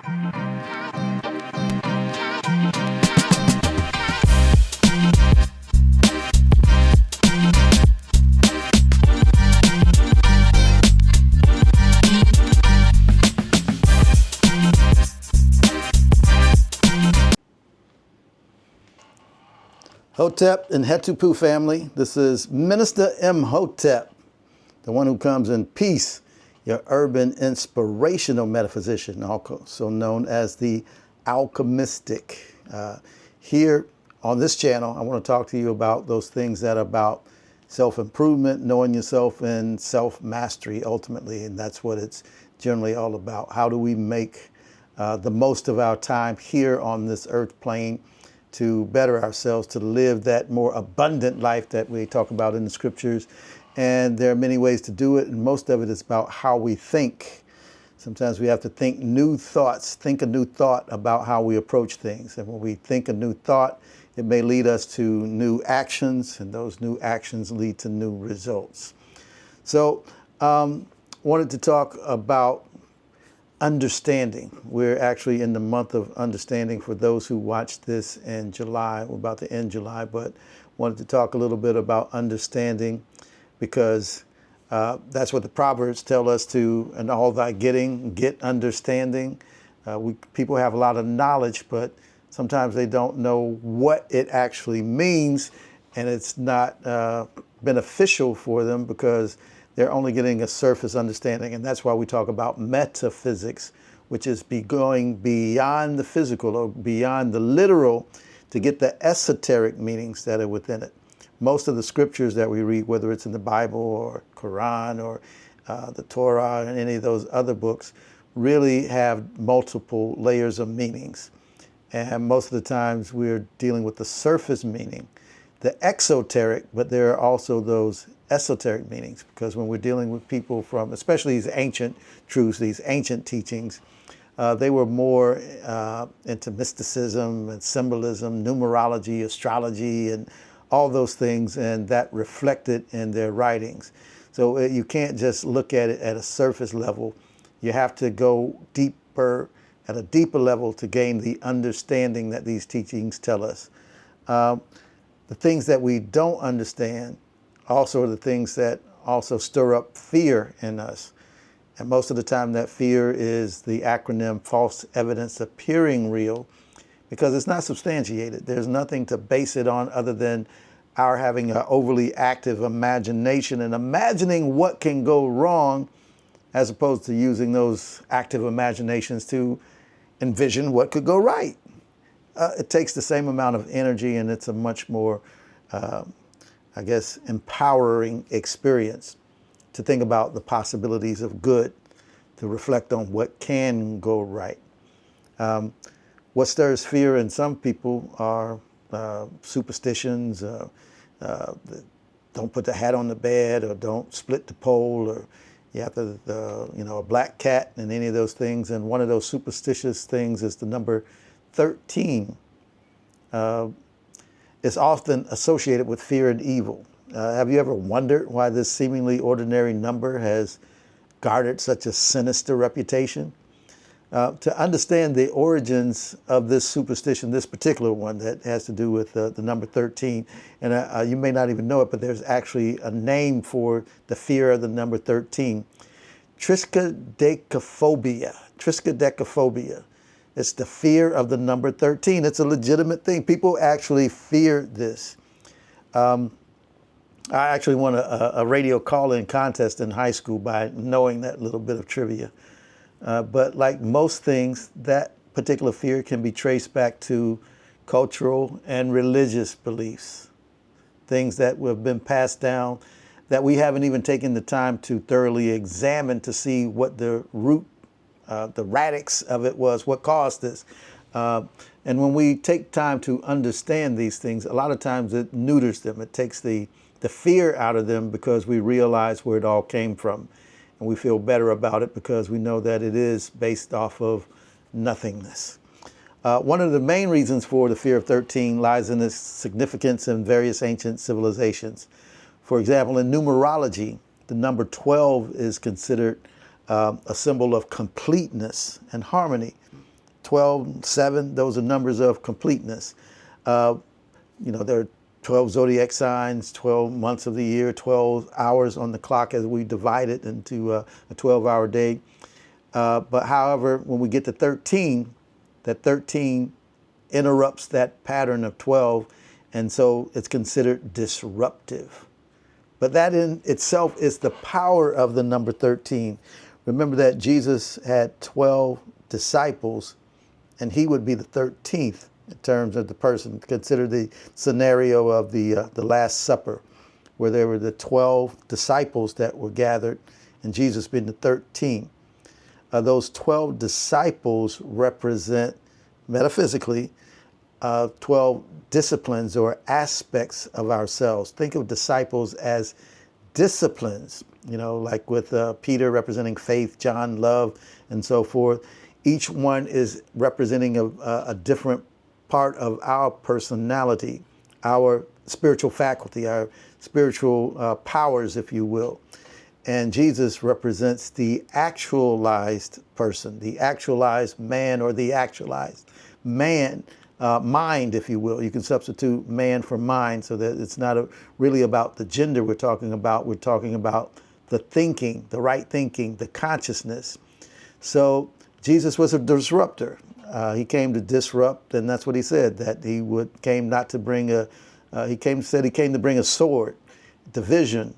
Hotep and Hetupu family, this is Minister Imhotep, the one who comes in peace, your urban inspirational metaphysician, also known as the alchemistic. Here on this channel, I want to talk to you about those things that are about self-improvement, knowing yourself, and self-mastery ultimately, and that's what it's generally all about. How do we make the most of our time here on this earth plane to better ourselves, to live that more abundant life that we talk about in the scriptures. And there are many ways to do it, and most of it is about how we think. Sometimes we have to think new thoughts, think a new thought about how we approach things. And when we think a new thought, it may lead us to new actions, and those new actions lead to new results. So wanted to talk about understanding. We're actually in the month of understanding for those who watched this in July. We're about to end July, but wanted to talk a little bit about understanding because that's what the Proverbs tell us to, and all thy getting, get understanding. People have a lot of knowledge, but sometimes they don't know what it actually means, and it's not beneficial for them because they're only getting a surface understanding. And that's why we talk about metaphysics, which is going beyond the physical or beyond the literal to get the esoteric meanings that are within it. Most of the scriptures that we read, whether it's in the Bible or Quran or the Torah and any of those other books, really have multiple layers of meanings. And most of the times we're dealing with the surface meaning, the exoteric, but there are also those esoteric meanings, because when we're dealing with people from, especially these ancient truths, these ancient teachings, they were more into mysticism and symbolism, numerology, astrology, and all those things, and that reflected in their writings. So you can't just look at it at a surface level. You have to go deeper, at a deeper level, to gain the understanding that these teachings tell us. The things that we don't understand also are the things that also stir up fear in us. And most of the time that fear is the acronym false evidence appearing real, because it's not substantiated. There's nothing to base it on other than our having an overly active imagination and imagining what can go wrong, as opposed to using those active imaginations to envision what could go right. It takes the same amount of energy, and it's a much more I guess, empowering experience to think about the possibilities of good, to reflect on what can go right. What stirs fear in some people are superstitions, don't put the hat on the bed, or don't split the pole, or you have to, a black cat, and any of those things. And one of those superstitious things is the number 13. It's often associated with fear and evil. Have you ever wondered why this seemingly ordinary number has garnered such a sinister reputation? To understand the origins of this superstition, this particular one that has to do with the number 13, and you may not even know it, but there's actually a name for the fear of the number 13. Triskaidekaphobia. Triskaidekaphobia. It's the fear of the number 13. It's a legitimate thing. People actually fear this. I actually won a radio call-in contest in high school by knowing that little bit of trivia. But like most things, that particular fear can be traced back to cultural and religious beliefs, things that have been passed down that we haven't even taken the time to thoroughly examine to see what the root, the radix of it was, what caused this. And when we take time to understand these things, a lot of times it neuters them. It takes the fear out of them, because we realize where it all came from. And we feel better about it because we know that it is based off of nothingness. One of the main reasons for the fear of 13 lies in its significance in various ancient civilizations. For example, in numerology, the number 12 is considered a symbol of completeness and harmony. 12, 7, those are numbers of completeness. There are 12 zodiac signs, 12 months of the year, 12 hours on the clock as we divide it into a 12-hour day. But however, when we get to 13, that 13 interrupts that pattern of 12, and so it's considered disruptive. But that in itself is the power of the number 13. Remember that Jesus had 12 disciples, and he would be the 13th in terms of the person. Consider the scenario of the Last Supper, where there were the 12 disciples that were gathered, and Jesus being the 13th. Those 12 disciples represent, metaphysically, 12 disciplines or aspects of ourselves. Think of disciples as disciplines, like with Peter representing faith, John, love, and so forth. Each one is representing a different part of our personality, our spiritual faculty, our spiritual powers, if you will. And Jesus represents the actualized person, the actualized man, or the actualized man, mind, if you will. You can substitute man for mind, so that it's not really about the gender we're talking about. We're talking about the thinking, the right thinking, the consciousness. So Jesus was a disruptor. He came to disrupt, and that's what he said, that he came not to bring he came to bring a sword, division,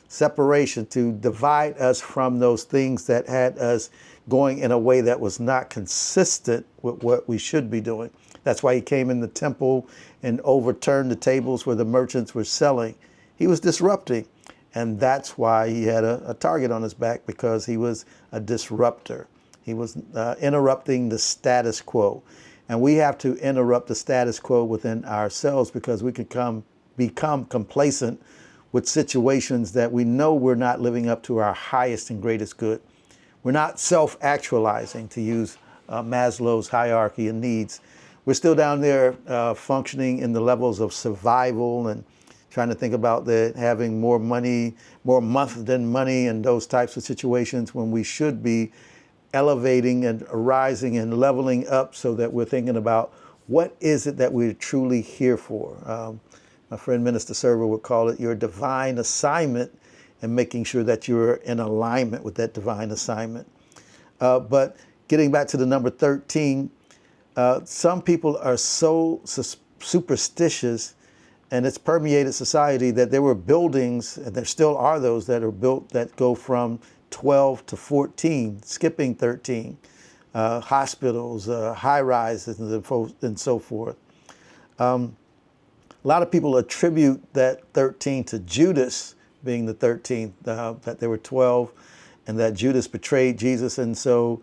separation, to divide us from those things that had us going in a way that was not consistent with what we should be doing. That's why he came in the temple and overturned the tables where the merchants were selling. He was disrupting. And that's why he had a target on his back, because he was a disruptor. He was interrupting the status quo. And we have to interrupt the status quo within ourselves, because we could become complacent with situations that we know we're not living up to our highest and greatest good. We're not self-actualizing, to use Maslow's hierarchy of needs. We're still down there functioning in the levels of survival and trying to think about having more money, more month than money, and those types of situations, when we should be elevating and arising and leveling up, so that we're thinking about what is it that we're truly here for. My friend Minister Server would call it your divine assignment, and making sure that you're in alignment with that divine assignment. But getting back to the number 13, some people are so superstitious, and it's permeated society, that there were buildings, and there still are those that are built that go from 12 to 14, skipping 13, hospitals, high-rises, and so forth. A lot of people attribute that 13 to Judas being the 13th, that there were 12, and that Judas betrayed Jesus, and so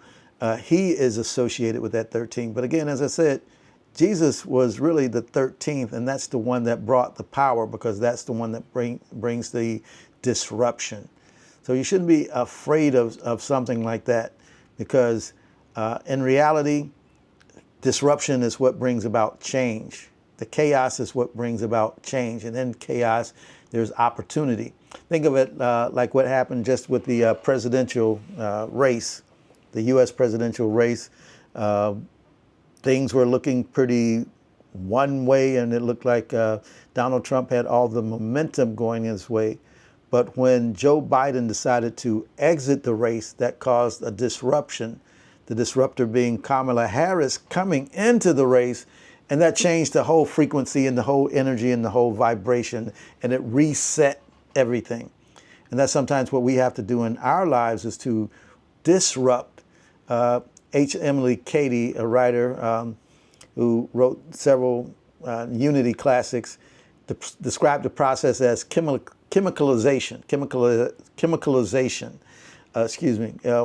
he is associated with that 13. But again, as I said, Jesus was really the 13th, and that's the one that brought the power, because that's the one that brings the disruption. So you shouldn't be afraid of something like that, because in reality, disruption is what brings about change. The chaos is what brings about change. And in chaos, there's opportunity. Think of it like what happened just with the presidential race, the U.S. presidential race. Things were looking pretty one way, and it looked like Donald Trump had all the momentum going his way. But when Joe Biden decided to exit the race, that caused a disruption. The disruptor being Kamala Harris coming into the race, and that changed the whole frequency and the whole energy and the whole vibration, and it reset everything. And that's sometimes what we have to do in our lives, is to disrupt. Emily Cady, a writer who wrote several Unity classics, described the process as chemicalization.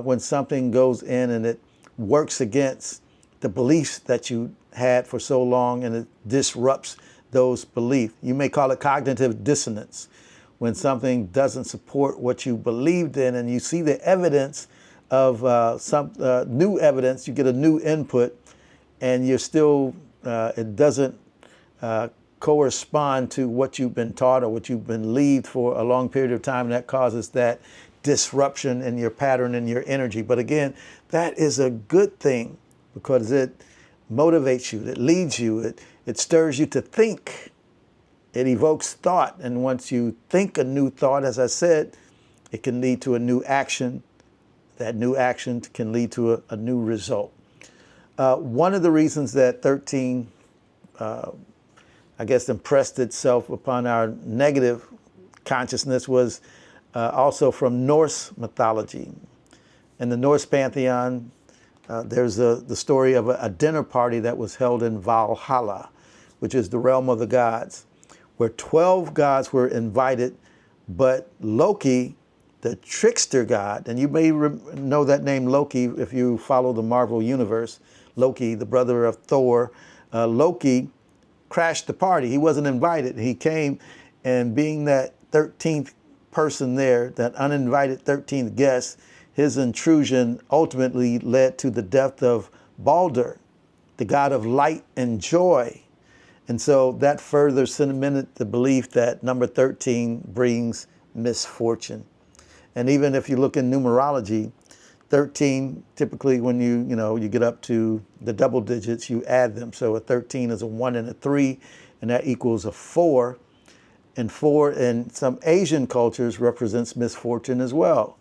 When something goes in and it works against the beliefs that you had for so long, and it disrupts those beliefs. You may call it cognitive dissonance, when something doesn't support what you believed in, and you see the evidence of some new evidence, you get a new input, and you're still, it doesn't correspond to what you've been taught or what you've believed for a long period of time, and that causes that disruption in your pattern and your energy. But again, that is a good thing, because it motivates you, it leads you, it stirs you to think. It evokes thought, and once you think a new thought, as I said, it can lead to a new action. That new action can lead to a new result. One of the reasons that 13, I guess, impressed itself upon our negative consciousness was also from Norse mythology. In the Norse pantheon, there's the story of a dinner party that was held in Valhalla, which is the realm of the gods, where 12 gods were invited, but Loki, the trickster god, and you may know that name Loki if you follow the Marvel universe, Loki, the brother of Thor, Loki crashed the party. He wasn't invited. He came, and being that 13th person there, that uninvited 13th guest, his intrusion ultimately led to the death of Balder, the god of light and joy. And so that further cemented the belief that number 13 brings misfortune. And even if you look in numerology, 13, typically when you get up to the double digits, you add them. So a 13 is a 1 and a 3, and that equals a 4. And 4 in some Asian cultures represents misfortune as well.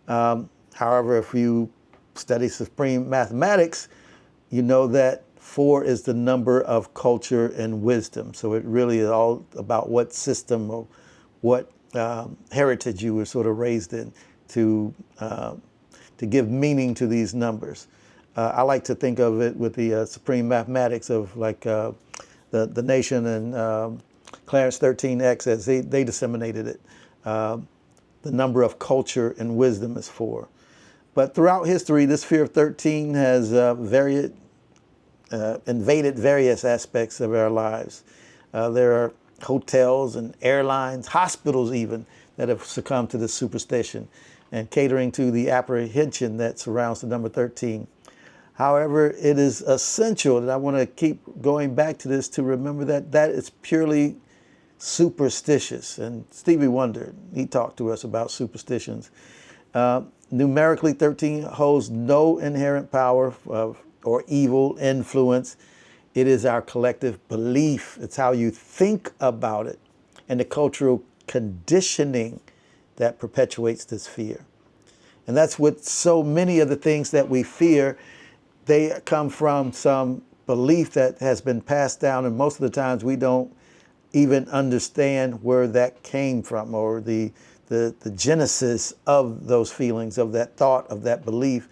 However, if you study supreme mathematics, you know that 4 is the number of culture and wisdom. So it really is all about what system or what heritage you were sort of raised in to give meaning to these numbers. I like to think of it with the supreme mathematics of like the nation and Clarence 13X as they disseminated it. The number of culture and wisdom is 4. But throughout history, this fear of 13 has invaded various aspects of our lives. There are hotels and airlines, hospitals even, that have succumbed to this superstition and catering to the apprehension that surrounds the number 13. However, it is essential, and I want to keep going back to this, to remember that that is purely superstitious. And Stevie Wonder, he talked to us about superstitions. Numerically, 13 holds no inherent power or evil influence. It is our collective belief. It's how you think about it and the cultural conditioning that perpetuates this fear. And that's what so many of the things that we fear, they come from some belief that has been passed down, and most of the times we don't even understand where that came from, or the genesis of those feelings, of that thought, of that belief.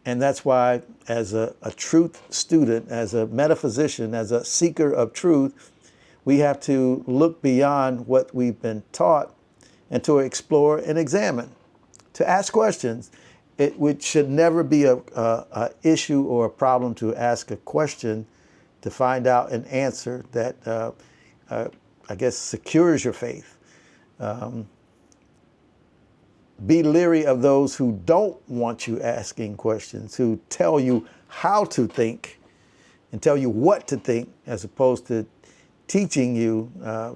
And that's why, as a truth student, as a metaphysician, as a seeker of truth, we have to look beyond what we've been taught and to explore and examine, to ask questions. It should never be a issue or a problem to ask a question to find out an answer that, I guess, secures your faith. Be leery of those who don't want you asking questions, who tell you how to think and tell you what to think, as opposed to teaching you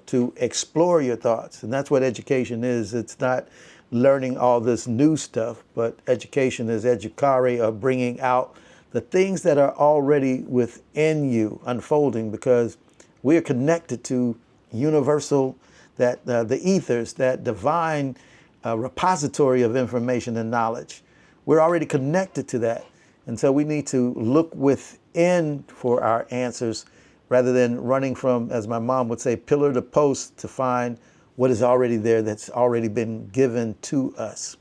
to explore your thoughts. And that's what education is. It's not learning all this new stuff, but education is educare, or bringing out the things that are already within you, unfolding, because we are connected to universal, that the ethers, that divine repository of information and knowledge. We're already connected to that. And so we need to look within for our answers, rather than running from, as my mom would say, pillar to post to find what is already there, that's already been given to us.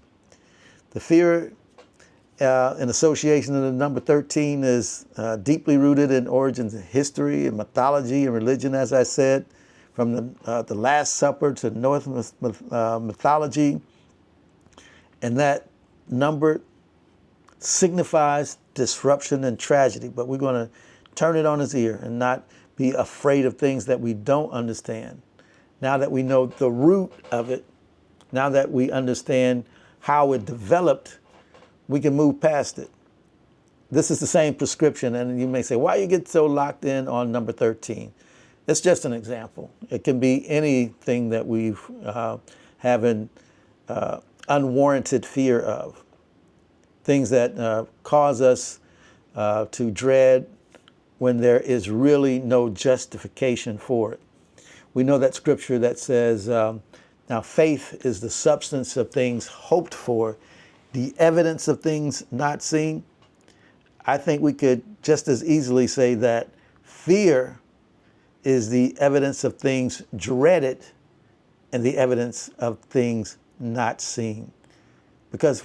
The fear in association of the number 13 is deeply rooted in origins of history and mythology and religion, as I said, from the Last Supper to Norse mythology. And that number signifies disruption and tragedy, but we're going to turn it on its ear and not be afraid of things that we don't understand. Now that we know the root of it, now that we understand how it developed, we can move past it. This is the same prescription, and you may say, why you get so locked in on number 13? It's just an example. It can be anything that we've having unwarranted fear of, things that cause us to dread when there is really no justification for it. We know that scripture that says, now faith is the substance of things hoped for, the evidence of things not seen. I think we could just as easily say that fear is the evidence of things dreaded and the evidence of things not seen. Because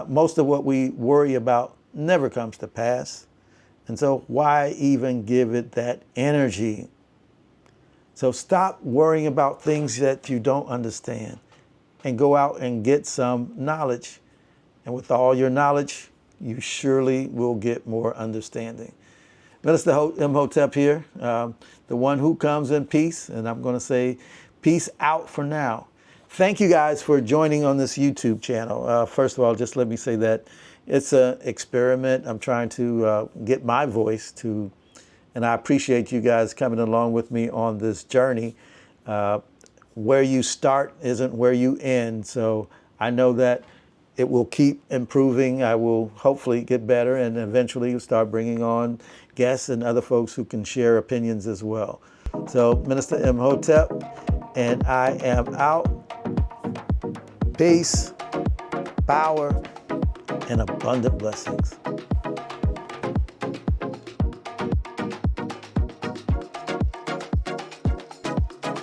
most of what we worry about never comes to pass. And so why even give it that energy? So stop worrying about things that you don't understand and go out and get some knowledge. And with all your knowledge, you surely will get more understanding. Minister Imhotep here, the one who comes in peace. And I'm going to say peace out for now. Thank you guys for joining on this YouTube channel. First of all, just let me say that it's an experiment. I'm trying to get my voice to, and I appreciate you guys coming along with me on this journey. Where you start isn't where you end. So I know that it will keep improving. I will hopefully get better and eventually start bringing on guests and other folks who can share opinions as well. So Minister Imhotep, and I am out. Peace, power, and abundant blessings.